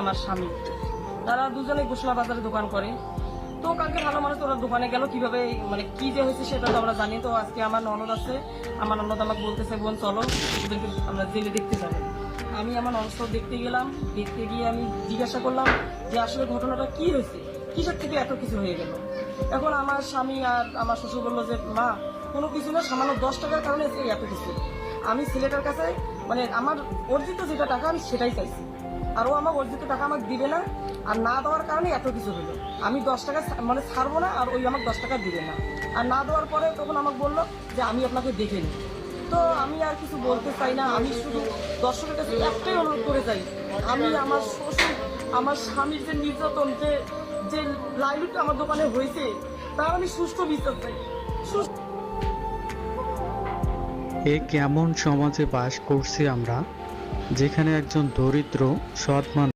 আমার স্বামী, তারা দুজনে গোসলা বাজারে দোকান করে। তো কালকে ভালো মানুষ ওরা দোকানে গেল, কিভাবে মানে কি যে হয়েছে সেটা তো আমরা জানি। তো আজকে আমার ননদ আছে, আমার ননদ আমাকে বলতেছে বোন চলো ওদেরকে আমরা জেলে দেখতে যাবো। আমি আমার ননদ দেখতে গেলাম। দেখতে গিয়ে আমি জিজ্ঞাসা করলাম যে আসলে ঘটনাটা কি হয়েছে, কিসের থেকে এত কিছু হয়ে গেল। এখন আমার স্বামী আর আমার শ্বশুর বললো যে মা কোনো কিছু না, সামান্য 10 টাকার কারণে এত কিছু। আমি ছেলেটার কাছে মানে আমার অর্জিত যেটা টাকা আমি সেটাই চাইছি, আর ও আমার অর্জিত টাকা আমাকে দিবে না, আর না দেওয়ার কারণে এত কিছু হলো। আমি 10 টাকা মানে ছাড়বো না, আর ওই আমাকে 10 টাকা দিবে না। আর না দেওয়ার পরে তখন আমাকে বললো যে আমি আপনাকে দেখে নিই। তো আমি আর কিছু বলতে চাই না, আমি শুধু দর্শকের কাছে একটাই অনুরোধ করে যাই, আমি আমার শ্বশুর আমার স্বামীর যে নির্যাতন যে যে লাইলুটটা আমার দোকানে হয়েছে তার আমি সুষ্ঠু বিচার চাই। এ কেমন সমাজে বাস করছি আমরা, যেখানে একজন দরিদ্র সৎ মানুষ